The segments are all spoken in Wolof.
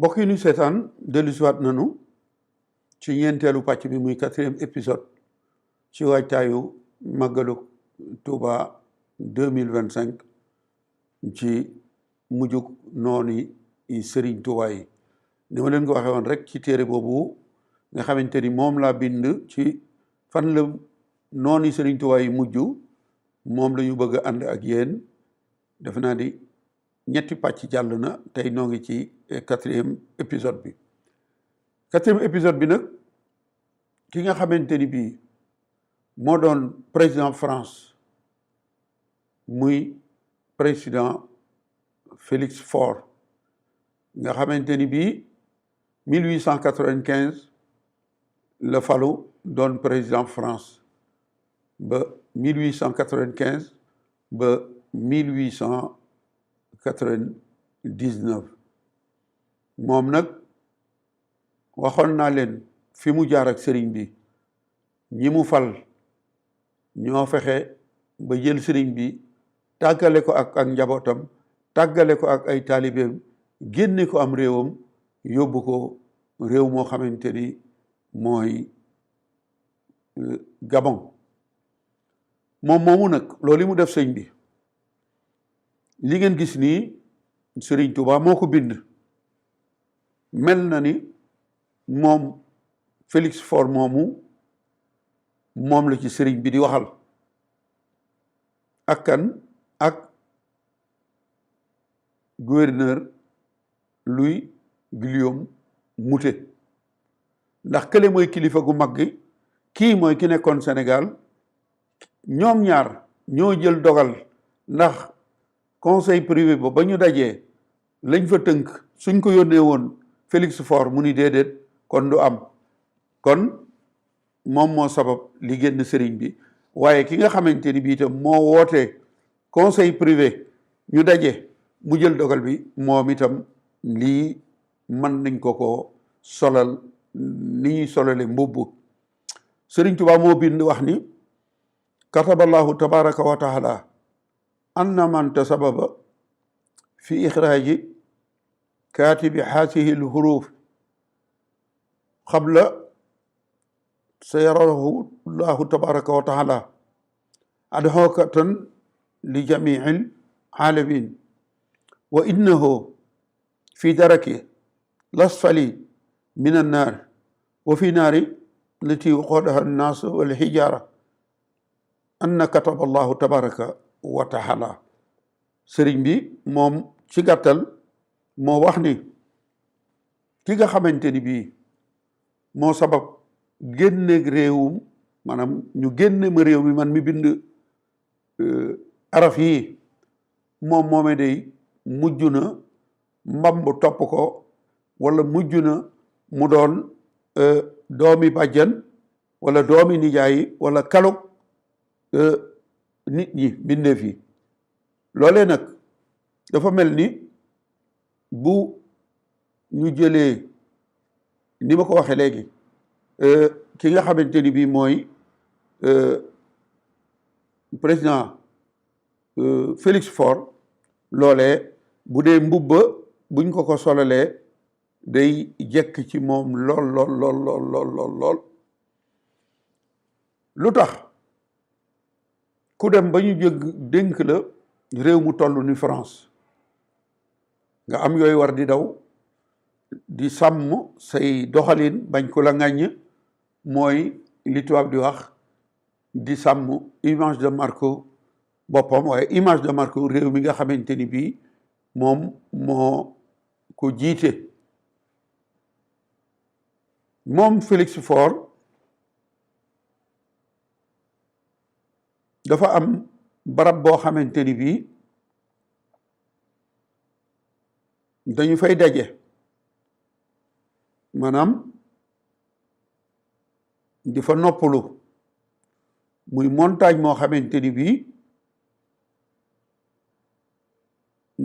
mbokk yi ñu seetaan dellusiwaat nañu ci ñeenteelu pàcc bi muy 4e épisode ci waajtaayu màggalu Touba 2025 ci mujjug noonu yi Sëriñ Touba yi ni ma leen ko waxee woon rek ci téere boobu nga xamante ni moom laa bind ci fan la noonu yi Sëriñ Touba yi mujj moom la ñu bëgg a ànd ak yéen defe naa di ñetti pàcc jàll na tey noo ngi ci 4e épisode bi 4e épisode bi nag ki nga xamante ni bii moo doon président France muy président Félix Faure nga xamante ni bii 1895 la falu doon président France ba 1895 ba 1899 moom nag waxoon naa leen fi mu jaar ak sëriñ bi ñi mu fal ñoo fexe ba jël sëriñ bi tàggale ko ak njabootam tàggale ko ak ay taalibeem génne ko am réewam yóbbu ko réew moo xamante ni mooy Gabon moom moomu nag loolu mu def sëñ bi li ngeen gis nii Sëriñ Tuuba moo ko bind mel na ni moom Félix Faure moomu moom la ci sëriñ bi di waxal ak kan ak gouverneur Louis Guillaume Moutet ndax kële mooy kilifa gu mag gi kii mooy ki nekkoon Sénégal ñoom ñaar ñoo jël dogal ndax conseil privé ba ñu dajee lañ fa tënk suñ ko yónnee woon Félix Faure mu ni déedéet kon du am kon moom moo sabab li génn sëriñ bi waaye ki nga xamante ni bii itam moo woote conseil privé ñu daje mu jël dogal bi moom itam lii mën nañ ko solal ni ñuy solale mbubb Sëriñ Tuubaa moo bind wax ni kataballahu tabaraka wa taala anna man tasababa fi ixraaji kaatibi haasihi lhuruf qabla sayarahu llahu tabaraka wa taala adhokatan li jamiil alamin wa innahu fi daraki lasfali min annaar wa fi naari lati waqadaha annaas walxijaara anna kataba allahu tabaraka wa taala sëriñ bi moom ci gàttal moo wax ni ki nga xamante ni bii moo sabab génne réewum maanaam ñu génne ma réew mi man mi bind araf yi moom moome day mujj na mbamb topp ko wala mujj na mu doon doomi bàjjan wala doomi nijaay wala kalug nit ñi bindeef yi loolee nag dafa mel ni bu ñu jëlee ni ma ko waxee léegi ki nga xamante ni bii mooy président Félix Faure loolee bu dee mbubba buñ ko solalee day jekk ci moom lool lu tax ku dem ba ñu jëgg dénk la réew mu toll ni France nga am yooyu war di daw di sàmm say doxalin bañ ko la ŋàññ mooy li tubaab di wax di sàmm image de marque boppam waaye image de marque réew mi nga xamante ni bii moom moo ko jiite moom Félix Faure dafa am barab boo xamante ni bii dañu fay daje maanaam di fa noppalu muy montagne moo xamante ni bii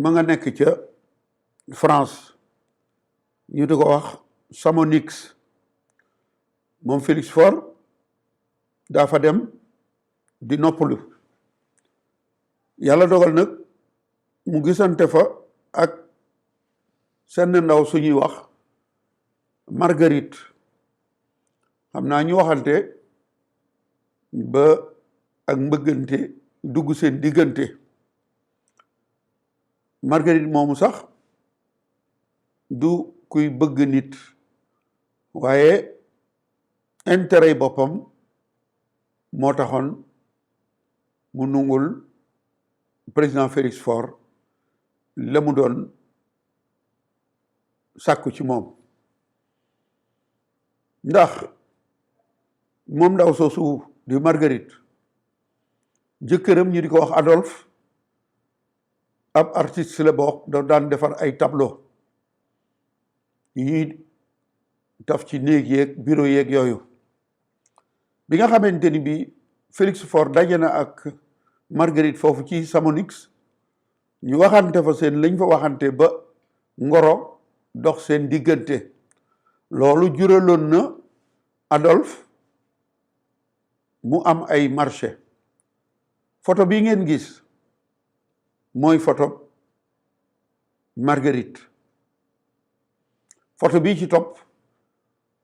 ma nga nekk ca France ñu di ko wax Chamonix moom Félix Faure daa fa dem di noppalu yàlla dogal nag mu gisante fa ak seen ndaw suñuy wax Marguerite xam naa ñu waxante ba ak mbëggante dugg seen diggante. Marguerite moomu sax du kuy bëgg nit waaye intérêt boppam moo taxoon mu nungul président Félix Faure la mu doon sàkku ci moom ndax moom ndaw soosu di Marguerite jëkkëram ñu di ko wax Adolphe ab artiste la boo da daan defar ay tableau yi ñuy taf ci néeg yeeg bureau yeeg yooyu bi nga xamante ni bi Félix Faure daje na ak Marguerite foofu ci Chamonix ñu waxante fa seen lañ fa waxante ba ngoro dox seen diggante loolu juraloon na Adolphe mu am ay marché photo bi ngeen gis mooy photo Marguerite photo bii ci topp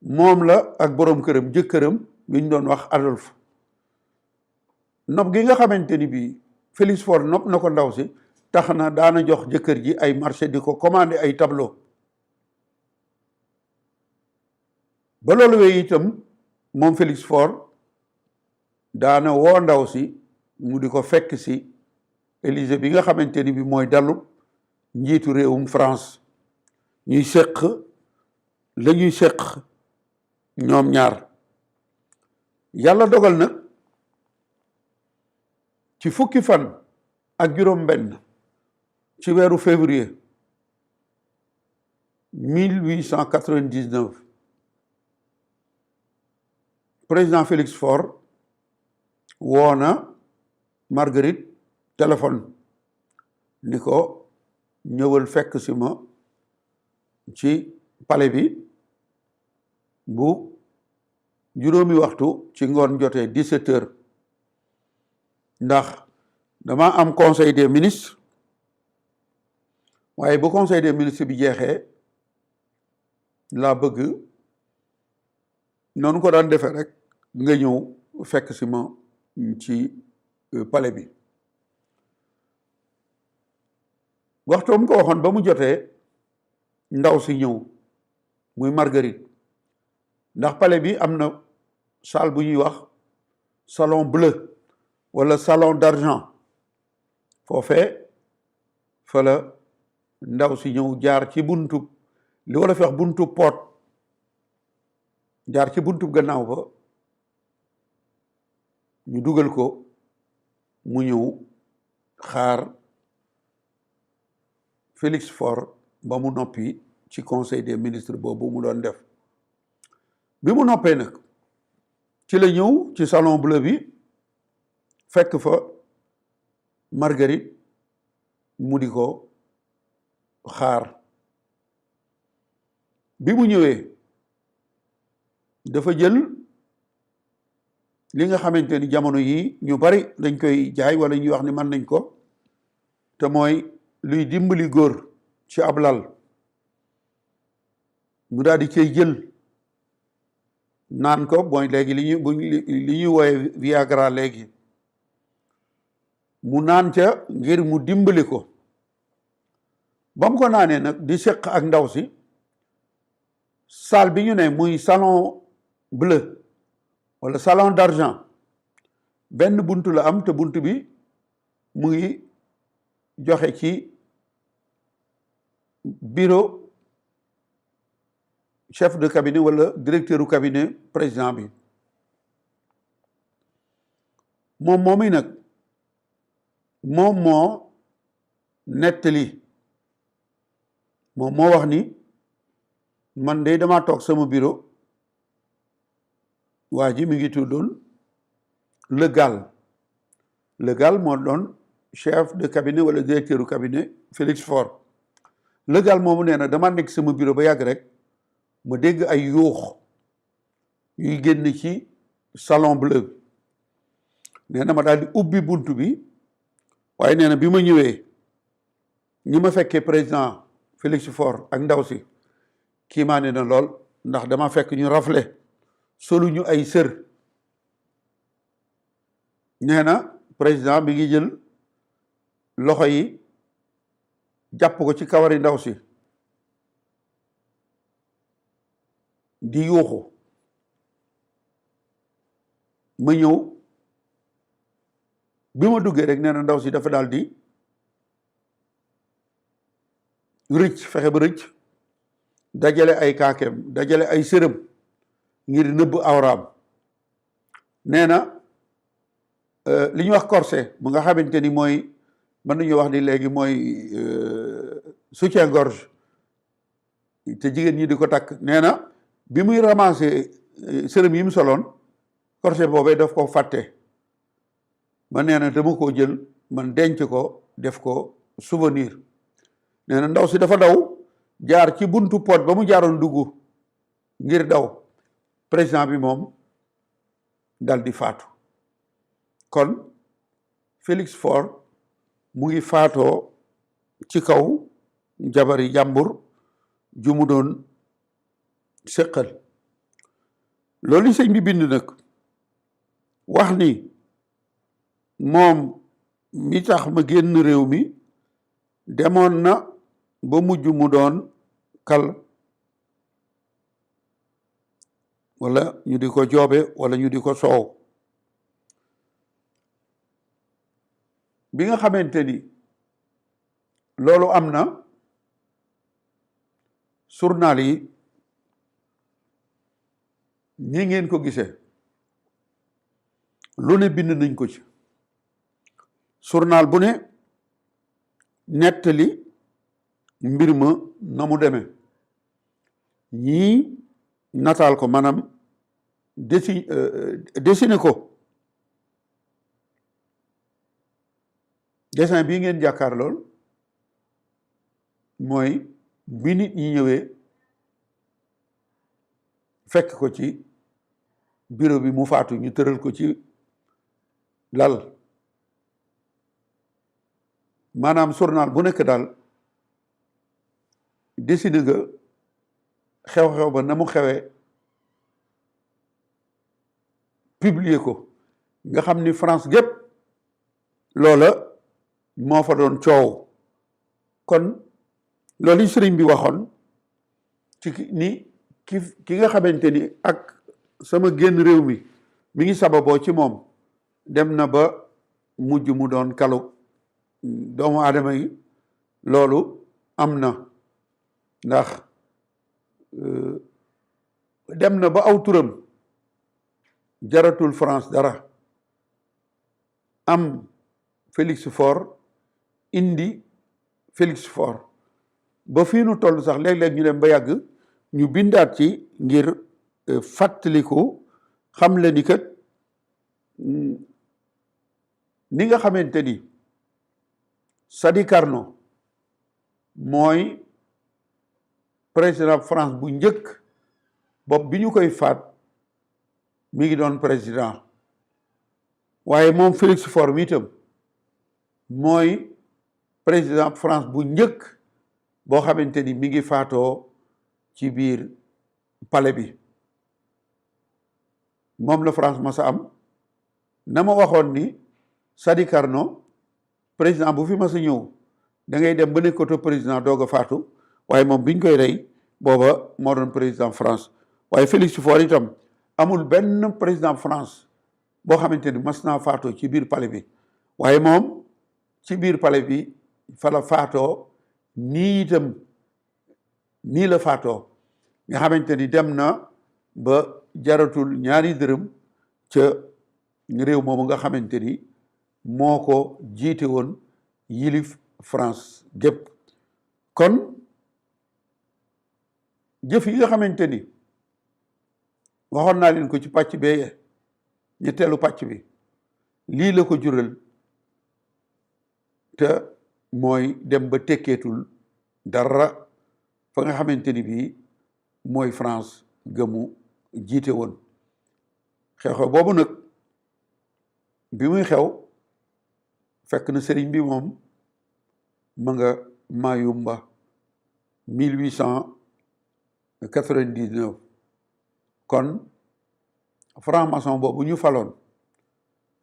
moom la ak boroom këram jëkkëram bi ñu doon wax Adolphe nopp gi nga xamante ni bii Félix Faure nopp na ko ndaw si tax na daana jox jëkkër ji ay marché di ko commandé ay tableau ba loolu wee itam moom Félix Faure daana woo ndaw si mu di ko fekk si Élysée bi nga xamante ni bi mooy dallu njiitu réewum France ñuy seq la ñuy seq ñoom ñaar yàlla dogal nag ci fukki fan ak juróom benn ci weeru février 1899 président Félix Faure woo na Marguerite téléphone ni ko ñëwal fekk si ma ci palais bi bu juróomi waxtu ci ngoon jotee 17 heures ndax dama am conseil des ministres waaye bu conseil des ministres bi jeexee laa bëgg noonu ko daan defee rek nga ñëw fekk si ma ci palais bi waxtoom ko waxoon ba mu jotee ndaw si ñëw muy Marguerite ndax palais bi am na salle bu ñuy wax salon bleu wala salon d'argent foofee fa la ndaw si ñëw jaar ci buntu li wala fi wax buntu poot jaar ci buntu gannaaw ba ñu dugal ko mu ñëw xaar Félix Faure ba mu noppi ci conseil des ministres boobu mu doon def bi mu noppee nag ci la ñëw ci salon bleu bi fekk fa Marguerite mu di ko xaar bi mu ñëwee dafa jël li nga xamante ni jamono yi ñu bari dañ koy jaay wala ñuy wax ni mën nañ ko te mooy luy dimbali góor ci ab lal mu daal di cay jël naan ko mooy léegi li ñuy wooye Viagra léegi mu naan ca ngir mu dimbali ko ba mu ko naanee nag di seq ak ndaw si salle bi ñu ne muy salon bleu wala salon d'argent benn buntu la am te buntu bi mu ngi joxe ci bureau chef de cabinet wala directeur du cabinet président bi moom moomi nag moom moo nettali moom moo wax ni man de dama toog sama bureau waa ji mi ngi tuddoon Le Gall Le Gall moo doon chef de cabinet wala directeur du cabinet Félix Faure Le Gall moomu nee na dama nekk sama bureau ba yàgg rek ma dégg ay yuux yuy génn ci salon bleu bi nee na ma daal di ubbi buntu bi waaye nee na bi ma ñëwee ñi ma fekkee président Félix Faure ak ndaw si kii maa ne na lool ndax dama fekk ñu rafle solu ñu ay sër nee na président bi ngi jël loxo yi jàpp ko ci kawari ndaw si di yuuxu ma ñëw bi ma duggee rek nee na ndaw si dafa daal di rëcc fexe ba rëcc dajale ay kaakeem dajale ay sërëm ngir nëbb awraam nee na li ñuy wax corset bu nga xamante ni mooy mën nañu wax ni léegi mooy soutien-gorge te jigéen ñi di ko takk nee na bi muy ramassé sërëm yi mu soloon corset boobee daf ko fàtte man nee na dama koo jël man denc ko def ko souvenir nee na ndaw si dafa daw jaar ci buntu pot ba mu jaaroon dugg ngir daw président bi moom dal di faatu kon Félix Faure mu ngi faatoo ci kaw jabari jàmbur ju mu doon séqal loolu sëñ bi bind nag wax ni moom mi tax ma génn réew mi demoon na ba mujj mu doon kal wala ñu di ko joobe wala ñu di ko soow bi nga xamante ni loolu am na journal yi ñi ngeen ko gisee lu ne bind nañ ko ci journal bu ne nettali mbir ma na mu demee ñii nataal ko maanaam dessiné ko dessin bii ngeen jàkkaar lool mooy bi nit ñi ñëwee fekk ko ci bureau bi mu faatu ñu tëral ko ci lal maanaam journal bu nekk daal dessiné nga xew-xew ba na mu xewee publier ko nga xam ni France gépp loola moo fa doon coow kon loolu sëriñ bi waxoon ci ni ki nga xamante ni ak sama génn réew mi ngi sababoo ci moom dem na ba mujj mu doon kalu doomu aadama yi loolu am na ndax dem na ba aw turam jaratul France dara am Félix Faure indi Félix Faure ba fii nu toll sax léeg-léeg ñu dem ba yàgg ñu bindaat ci ngir fàttaliku xam le ni kat ni nga xamante ni Sadi Carnot mooy président France bu njëkk bopp bi ñu koy faat mi ngi doon président waaye moom Félix Faure mi itam mooy président France bu njëkk boo xamante ni mi ngi faatoo ci biir palais bi moom la France masa am na ma waxoon ni Sadi Carnot président bu fi masa ñëw da ngay dem ba nekkoto président doog a faatu waaye moom biñ koy rey booba moo doon président France waaye Félix Faure itam amul benn président France boo xamante ni mas naa faatoo ci biir palais bi waaye moom ci biir palais bi fa la faatoo nii itam nii la faatoo nga xamante ni dem na ba jaratul ñaari dërëm ca réew moomu nga xamante ni moo ko jiite woon yilif France gépp kon jëf yi nga xamante ni waxoon naa leen ko ci pàcc bee ñetteelu pàcc bi lii la ko jural te mooy dem ba tekkeetul dara fa nga xamante ni bii mooy France gëmu jiite woon xew-xew boobu nag bi muy xew fekk na sëriñ bi moom ma nga Mayumba 1899 kon franc-maçon boobu ñu faloon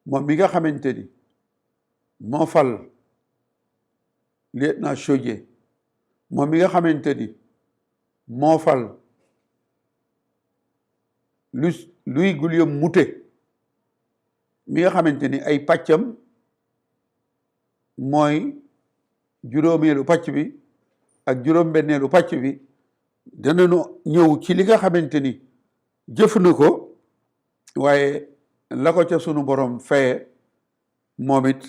moom mi nga xamante ni moo fal lieutenant Chaudié moom mi nga xamante ni moo fal Louis Guillaume Moutet mi nga xamante ni ay pàccam mooy juróomeelu pàcc bi ak juróom-benneelu pàcc bi danañu ñëw ci li nga xamante ni jëf na ko waaye la ko ca sunu borom faye moom it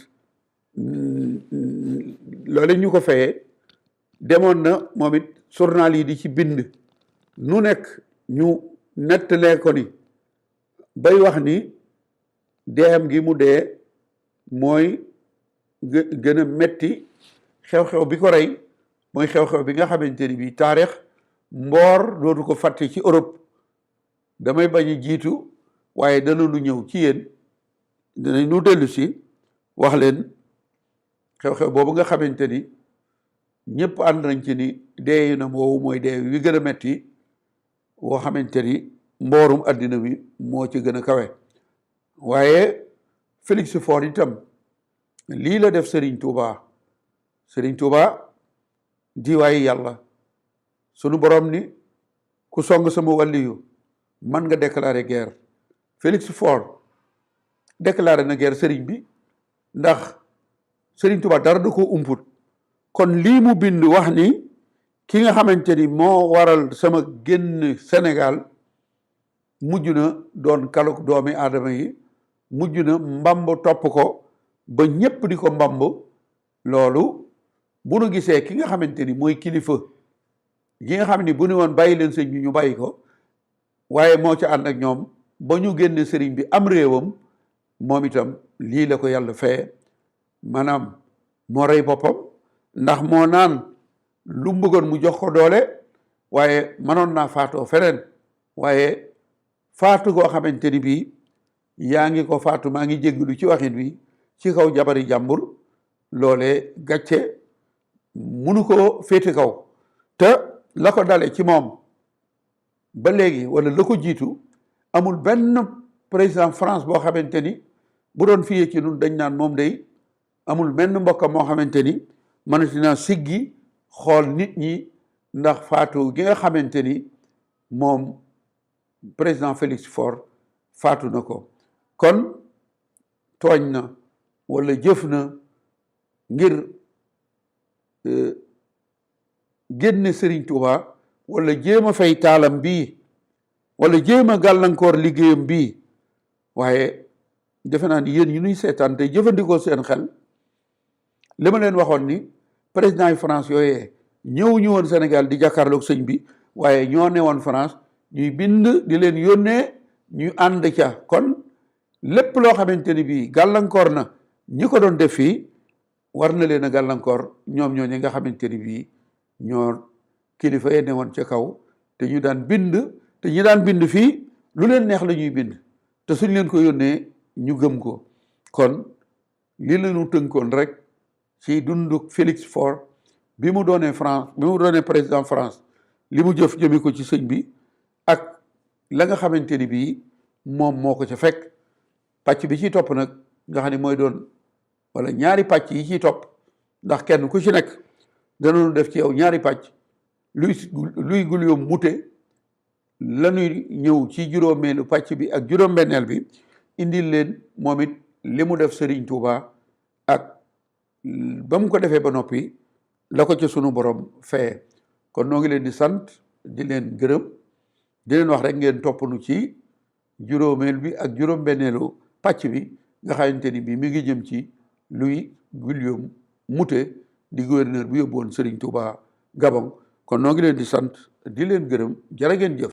loole ñu ko faye demoon na moom it journal yi di ci bind nu nekk ñu nettalee ko ni bay wax ni deexam gi mu dee mooy gën a metti xew-xew bi ko rey mooy xew-xew bi nga xamante ni bii taarix mboor dootu ko fàtte ci Europe damay bañ a jiitu waaye dana lu ñëw ci yéen danañ nu dellu si wax leen xew-xew boobu nga xamante ni ñëpp ànd nañ ci ni dee na woowu mooy dee wi gën a metti woo xamante ni mboorum àddina bi moo ci gën a kawe waaye Félix Faure itam lii la def Serigne Touba di waaye yàlla sunu borom ni ku song sama wàlliyu man nga déclarer guerre Félix Faure déclaré na guerre Serigne bi ndax Serigne Touba dara da ko umput kon lii mu bind wax ni ki nga xamante ni moo waral sama génn Sénégal mujj na doon kaluk doomi aadama yi mujj na mbamb topp ko ba ñépp di ko mbamb loolu bu nu gisee ki nga xamante ni mooy kilifa gi nga xam ni bu nu woon bàyyi leen sëñ bi ñu bàyyi ko waaye moo ci ànd ak ñoom ba ñu génne sëriñ bi am réewam moom itam lii la ko yàlla fee maanaam moo rey boppam ndax moo naan lu mu bëggoon mu jox ko doole waaye mënoon naa faatoo feneen waaye faatu goo xamante ni bii yaa ngi ko faatu maa ngi jégglu ci waxin bi ci kaw jabari jàmbur loole gàcce munu ko féete kaw te la ko dale ci moom ba léegi wala la ko jiitu amul benn président France boo xamante ni bu doon fiyee ci nun dañ naan moom day amul benn mbokkam moo xamante ni mënati naa siggi xool nit ñi ndax faatu gi nga xamante ni moom président Félix Faure faatu na ko kon tooñ na wala jëf na ngir génne Serigne Touba wala jéem a fay taalam bii wala jéem a gàllankoor liggéeyam bii waaye defe naa ni yéen ñu nuy seetaan te jëfandikoo seen xel li ma leen waxoon ni président yi France yooyee ñëw ñu woon Sénégal di jàkkaarloog sëñ bi waaye ñoo ne woon France ñuy bind di leen yónnee ñu ànd ca kon lépp loo xamante ni bii gàllankoor na ñi ko doon def fii war na leen a gàllankoor ñoom ñoo ñi nga xamante ni bii ñoo kilifa yi ne woon ca kaw te ñu daan bind te ñi daan bind fii lu leen neex la ñuy bind te suñ leen ko yónnee ñu gëm ko kon li lañu tënkoon rek ci dundu Félix Faure bi mu doonee France bi mu doonee président France li mu jëf jëme ko ci sëñ bi ak la nga xamante ni bii moom moo ko ca fekk pàcc bi ci topp nag nga xam ne mooy doon wala ñaari pàcc yi ciy topp ndax kenn ku ci nekk danañu def ci yow ñaari pàcc Louis Guillaume Moutet lañuy ñëw ci juróomeelu pàcc bi ak juróom-benneel bi indil leen moom it li mu def Serigne Touba ak ba mu ko defee ba noppi la ko ca sunu borom feye kon noo ngi leen di sant di leen gërëm di leen wax rek ngeen topp nu ci juróomeel bi ak juróom-benneelu pàcc bi nga xamante ni bi mi ngi jëm ci Louis Guillaume Moutet di gouverneur bu yóbbuwoon Serigne Touba Gabon kon noo ngi leen di sant di leen gërëm jërë ngeen jëf